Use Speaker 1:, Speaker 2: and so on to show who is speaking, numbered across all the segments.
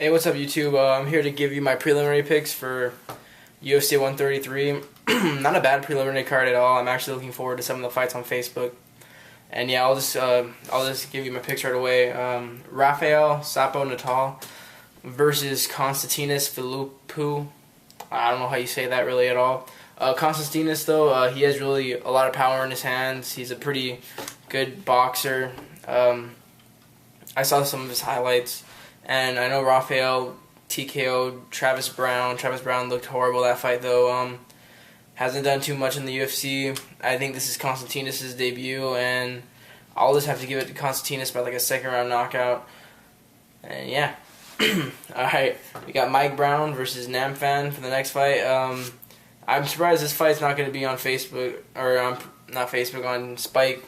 Speaker 1: Hey, what's up, YouTube? I'm here to give you my preliminary picks for UFC 133. Not a bad preliminary card at all. I'm actually looking forward to some of the fights on Facebook. And yeah, I'll just give you my picks right away. Rafael Sapo Natal versus Konstantinos Philippou. I don't know how you say that really at all. Konstantinos, though, he has really a lot of power in his hands. He's a pretty good boxer. I saw some of his highlights. And I know Rafael TKO'd Travis Brown. Travis Brown looked horrible that fight, though. Hasn't done too much in the UFC. I think this is Konstantinos' debut, and I'll just have to give it to Konstantinos by like a second round knockout. And yeah. Alright, we got Mike Brown versus Namfan for the next fight. I'm surprised this fight's not going to be on Facebook, or not Facebook, on Spike.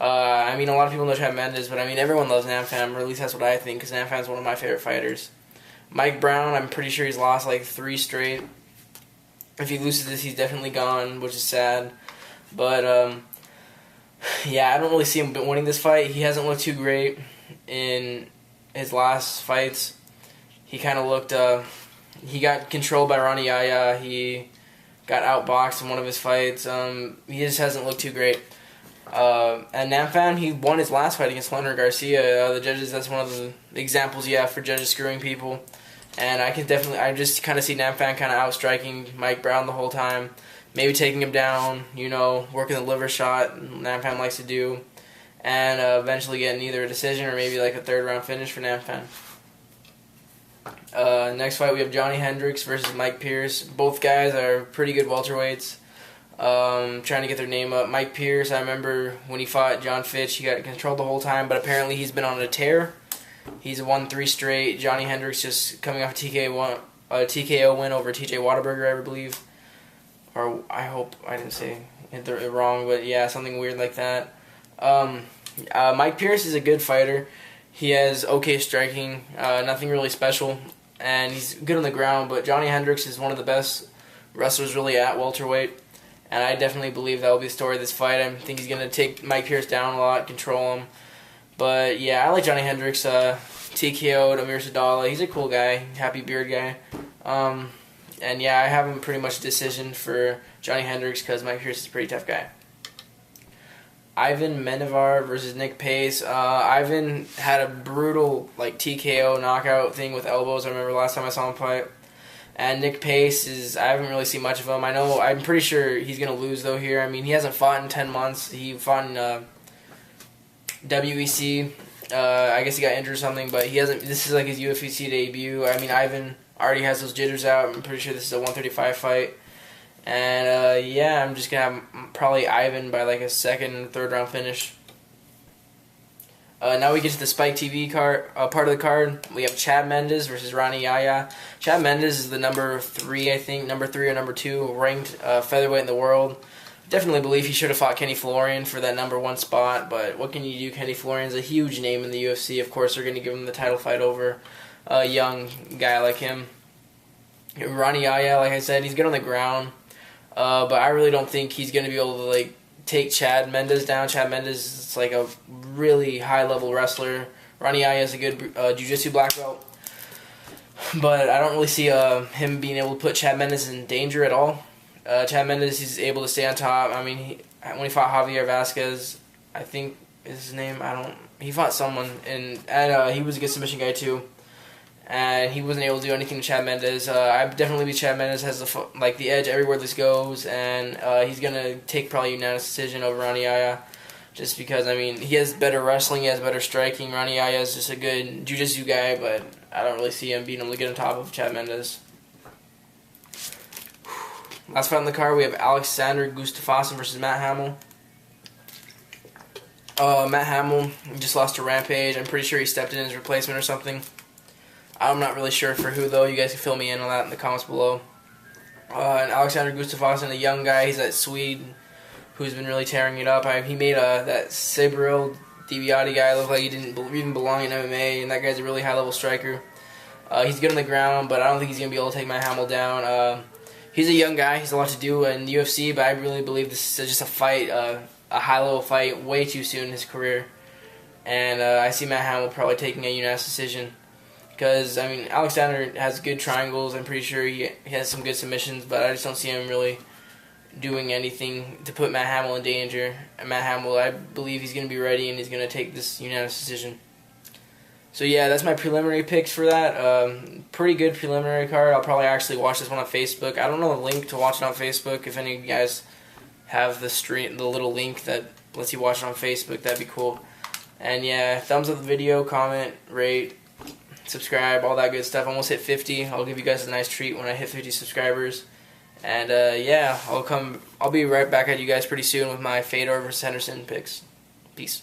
Speaker 1: I mean, a lot of people know Chad Mendes, but I mean, everyone loves Namfam, or at least that's what I think, because Namfam's one of my favorite fighters. Mike Brown, I'm pretty sure he's lost like 3 straight. If he loses this, he's definitely gone, which is sad. But, yeah, I don't really see him winning this fight. He hasn't looked too great in his last fights. He kind of looked, he got controlled by Ronnie Yaya. He got outboxed in one of his fights. He just hasn't looked too great. And Namfan, he won his last fight against Leonard Garcia. The judges, that's one of the examples you have for judges screwing people. And I just kind of see Namfan kind of outstriking Mike Brown the whole time. Maybe taking him down, working the liver shot Namfan likes to do. And eventually getting either a decision or maybe like a 3rd round finish for Namfan. Next fight we have Johnny Hendricks versus Mike Pierce. Both guys are pretty good welterweights. Trying to get their name up. Mike Pierce, I remember when he fought John Fitch, he got controlled the whole time, but apparently he's been on a tear. He's won 3 straight. Johnny Hendricks just coming off a TKO win over TJ Whataburger, I believe. Or I hope I didn't say it wrong, but yeah, something weird like that. Mike Pierce is a good fighter. He has okay striking, nothing really special, and he's good on the ground, but Johnny Hendricks is one of the best wrestlers really at welterweight. And I definitely believe that will be the story of this fight. I think he's going to take Mike Pierce down a lot, control him. But yeah, I like Johnny Hendricks. TKO'd Amir Sadala. He's a cool guy, happy beard guy. And yeah, I have him pretty much decision for Johnny Hendricks because Mike Pierce is a pretty tough guy. Ivan Menevar versus Nick Pace. Ivan had a brutal TKO knockout thing with elbows. I remember last time I saw him fight. And Nick Pace I haven't really seen much of him. I'm pretty sure he's going to lose, though, here. I mean, he hasn't fought in 10 months. He fought in WEC. I guess he got injured or something, but he hasn't. This is like his UFC debut. I mean, Ivan already has those jitters out. I'm pretty sure this is a 135 fight. And, yeah, I'm just going to have probably Ivan by like a 2nd, 3rd round finish. Now we get to the Spike TV part of the card. We have Chad Mendes versus Ronnie Yaya. Chad Mendes is the number 3, I think, number 3 or number 2 ranked featherweight in the world. Definitely believe he should have fought Kenny Florian for that number 1 spot, but what can you do? Kenny Florian's a huge name in the UFC. Of course, they're going to give him the title fight over a young guy like him. Ronnie Yaya, like I said, he's good on the ground, but I really don't think he's going to be able to take Chad Mendes down. Chad Mendes is like a really high-level wrestler. Ronnie Yaya is a good jiu-jitsu black belt. But I don't really see him being able to put Chad Mendes in danger at all. Chad Mendes, he's able to stay on top. I mean, when he fought Javier Vasquez, I think is his name. He fought someone, and he was a good submission guy too. And he wasn't able to do anything to Chad Mendes. I definitely believe Chad Mendes has the edge everywhere this goes, and he's gonna take probably a unanimous decision over Ronnie Yaya, just because he has better wrestling, he has better striking. Ronnie Yaya is just a good jiu-jitsu guy, but I don't really see him being able to get on top of Chad Mendes. Last fight on the card, we have Alexander Gustafsson versus Matt Hamill. Matt Hamill just lost to Rampage. I'm pretty sure he stepped in as replacement or something. I'm not really sure for who, though. You guys can fill me in on that in the comments below. And Alexander Gustafsson, a young guy, he's that Swede who's been really tearing it up. He made that Sabril Dibiati guy look like he didn't even belong in MMA, and that guy's a really high-level striker. He's good on the ground, but I don't think he's going to be able to take Matt Hamill down. He's a young guy. He's a lot to do in the UFC, but I really believe this is just a fight, a high-level fight, way too soon in his career. And I see Matt Hamill probably taking a unanimous decision. Because, I mean, Alexander has good triangles. I'm pretty sure he has some good submissions, but I just don't see him really doing anything to put Matt Hamill in danger. And Matt Hamill, I believe he's going to be ready and he's going to take this unanimous decision. So, yeah, that's my preliminary picks for that. Pretty good preliminary card. I'll probably actually watch this one on Facebook. I don't know the link to watch it on Facebook. If any of you guys have the little link that lets you watch it on Facebook, that'd be cool. And, yeah, thumbs up the video, comment, rate, subscribe, all that good stuff. Almost hit 50. I'll give you guys a nice treat when I hit 50 subscribers. And yeah, I'll be right back at you guys pretty soon with my Fedor versus Henderson picks. Peace.